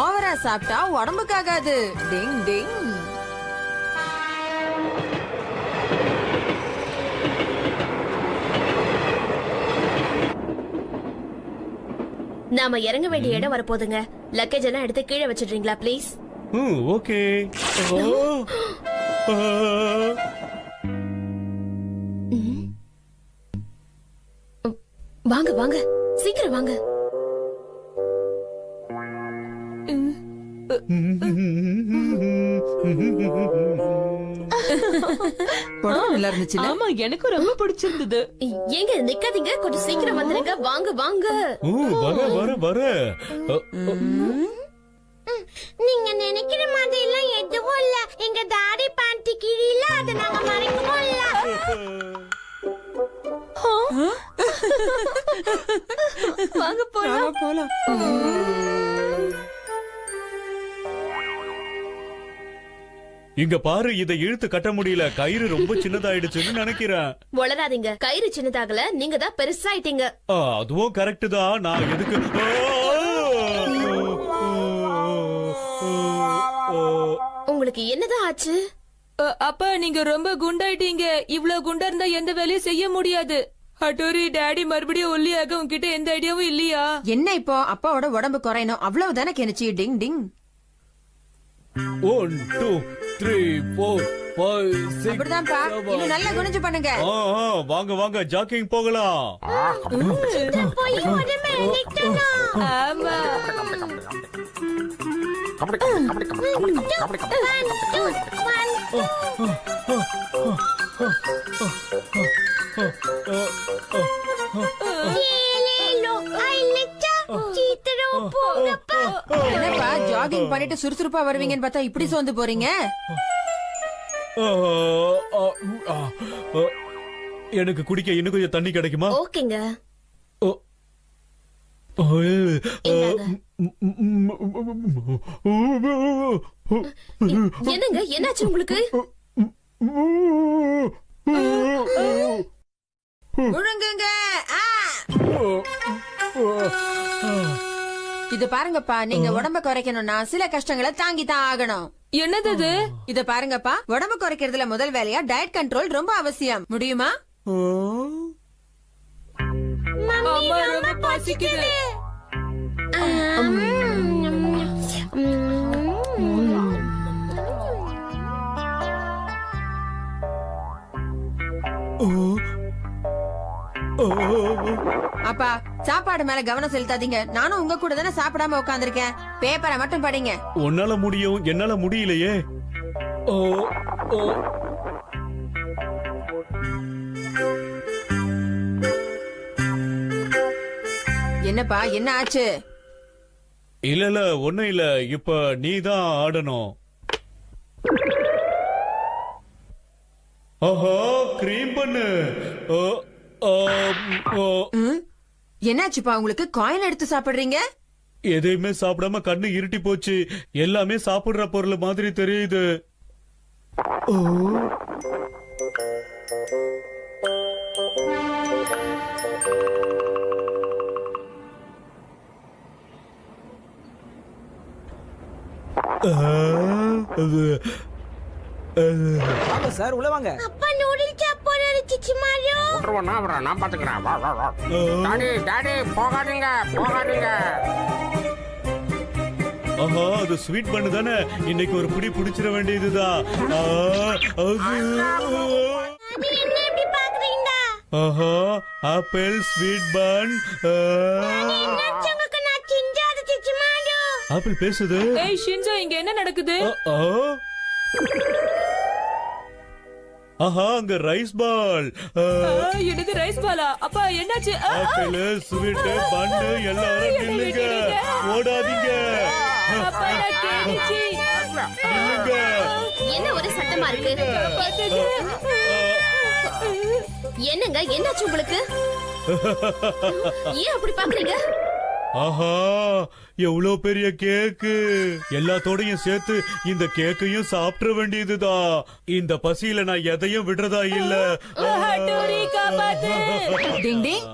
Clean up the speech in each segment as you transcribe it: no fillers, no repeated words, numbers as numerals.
ஓவரா சாப்பிட்டா உடம்புக்கு ஆகாது. டிங் டிங். நாம இறங்க வேண்டிய இடம் வரப்போதுங்க. லக்கேஜ் எல்லாம் எடுத்து கீழே வச்சிடுறீங்களா ப்ளீஸ்? ஓகே. வாங்க வாங்க, சீக்கிரம் வாங்க. நல்லா இருந்துச்சு. ஆமா, எனக்கு ரொம்ப பிடிச்சிருந்தது. ஏங்க நிக்காதீங்க, கொஞ்சம் சீக்கிரம் வந்துருங்க. வாங்க வாங்க. நீங்க நினைக்கிற மாதிரி எல்லாம் எதுவும் இல்ல. எங்க டாடி பேண்ட் கீழ அத நாங்க மறைக்கவும் இல்ல. வாங்க போலாம். இங்க பாரு, இதை இழுத்து கட்ட முடியல. கயிறு ரொம்ப சின்னதாயிடுச்சுன்னு நினைக்கிறேன். வளராதீங்க, கயிறு சின்னதாகல, நீங்க தான் பெருசாயிட்டீங்க. அதுவும் கரெக்ட் தான். நான் எதுக்கு உங்களுக்கு என்னதான் ஆச்சு? அப்பா, நீங்க ரொம்ப குண்டாயிட்டீங்க. இவ்வளவு குண்டா இருந்தா எந்த வேலையும் செய்ய முடியாது. அட்டோரி, டாடி மறுபடியும் ஒல்லியாக உங்ககிட்ட எந்த ஐடியாவும் இல்லையா? என்ன இப்போ அப்பாவோட உடம்பு குறையணும் அவ்வளவுதானே கெனிச்சி. டிங் டிங். 1 2 3 4 5 6 அப்படிதான்ப்பா. இன்னும் நல்லா குனிஞ்சு பண்ணுங்க. வாங்க வாங்க, ஜாக்கிங் போகலாம். போய் உடம்பை இழுக்கணும். ஆமா. என்னப்பா ஜாகிங் பண்ணிட்டு சுறுசுறுப்பா வருவீங்கன்னு பார்த்தா இப்படி சோர்ந்து போறீங்க? எனக்கு குடிக்க இன்னும் கொஞ்சம் தண்ணி கிடைக்குமா? ஓகேங்க. என்னங்க, என்னாச்சு உங்களுக்கு? முழுங்குங்க. இது பாருங்கப்பா, நீங்க உடம்ப குறைக்கணும்னா சில கஷ்டங்களை தாங்கி தான் ஆகணும். என்னது? இத பாருங்கப்பா, உடம்பு குறைக்கிறதுல முதல் வேலையா டயட் கண்ட்ரோல் ரொம்ப அவசியம். முடியுமா? அம்மா, ரொம்ப பசிக்குது. அப்பா, சாப்பாடு மேல கவனம் செலுத்தாதீங்க. நானும் உங்க கூட தானே சாப்பிடாம உட்கார்ந்திருக்கேன். பேப்பரை மட்டும் படிங்க. உன்னால முடியும், என்னால முடியலையே. என்னப்பா, என்ன ஆச்சு? இல்ல ஒண்ணும் இல்ல. இப்ப நீ தான் ஆடணும். ஆஹா, கிரீம் பண்ணு. என்னாச்சுப்பா உங்களுக்கு? காயின் எடுத்து சாப்பிடுறீங்க? எதையுமே சாப்பிடாம கண்ணு இருட்டி போச்சு. எல்லாமே சாப்பிடுற பொருள் மாதிரி தெரியுது. வாங்க சார், உள்ள வாங்க. அப்பா நூடுல்ஸ் சாப்பிட இருந்துச்சு மாரியோ. விட்டுருவோம், அப்புறம் நான் பாத்துக்கிறேன். வா வா வா. டாடி டாடி, போகாதீங்க போகாதீங்க. ஆஹா, அது ஸ்வீட் பண்ணு தானே. இன்னைக்கு ஒரு புடி புடிச்சிட வேண்டியதுதான். என்ன இப்படி பாக்குறீங்க? ஆஹா, ஆப்பிள் ஸ்வீட் பன். என்னாச்சுங்க, நான் சிஞ்சாத சிச்சி மாரியோ. ஆப்பிள் பேசுது. ஏய் ஷின்சோ, இங்க என்ன நடக்குது? ஆஹா, அங்க ரைஸ் பால். என்னது ரைஸ் பாலா? அப்பா என்னாச்சு? ஆப்பிள் ஸ்வீட் பன் எல்லாரும் நில்லுங்க, ஓடாதீங்க. அப்பா, நான் கேட்டுச்சு. நில்லுங்க. என்ன ஒரு சத்தமா இருக்கு? என்னங்க, என்னாச்சு உங்களுக்கு? ஏன் அப்படி பாக்குறீங்க? ஆஹா, எவ்வளவு பெரிய கேக்கு. எல்லாத்தோடையும் சேர்த்து இந்த கேக்கையும் சாப்பிட வேண்டியதுதான். இந்த பசியில நான் எதையும் விடுறதா இல்ல. அட்டோரி, காப்பாத்து. டிங் டிங்.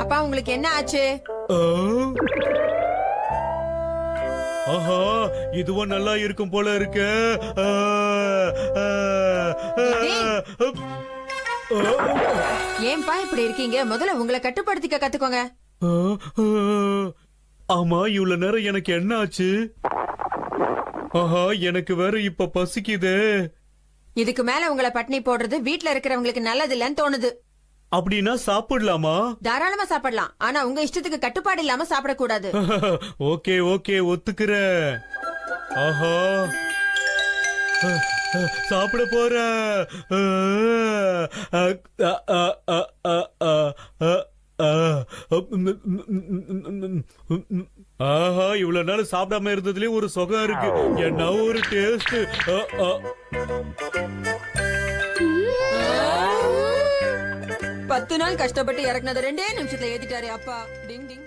அப்பா, உங்களுக்கு என்ன ஆச்சு? ஆஹா இதுவும் நல்லா இருக்கும் போல இருக்கு. ஏன்பா இப்படி இருக்கீங்க? முதல்ல உங்களை கட்டுப்படுத்திக்க கத்துக்கோங்க. ஆமா இவ்வளவு நேரம் எனக்கு என்ன ஆச்சு? ஆஹா எனக்கு வேற இப்ப பசிக்குது. இதுக்கு மேல உங்களை பட்னி போடுறது வீட்ல இருக்கிறவங்களுக்கு நல்லது இல்லன்னு தோணுது. அப்படின்னா சாப்பிடலாமா? தாராளமா சாப்பிடலாம், ஆனா உங்க இஷ்டத்துக்கு கட்டுப்பாடு இல்லாம சாப்பிடக்கூடாது. ஓகே ஓகே ஒத்துக்கிறேன். ஆஹா சாப்பிட போறேன். ஆஹா இவ்வளவு நாள் சாப்பிடாம இருந்ததுலயே ஒரு சுகம் இருக்கு. என்ன ஒரு டேஸ்ட். 10 நாள் கஷ்டப்பட்டு இறக்குனது 2 நிமிஷத்துல ஏத்திட்டாரு அப்பா. டிங் டிங்.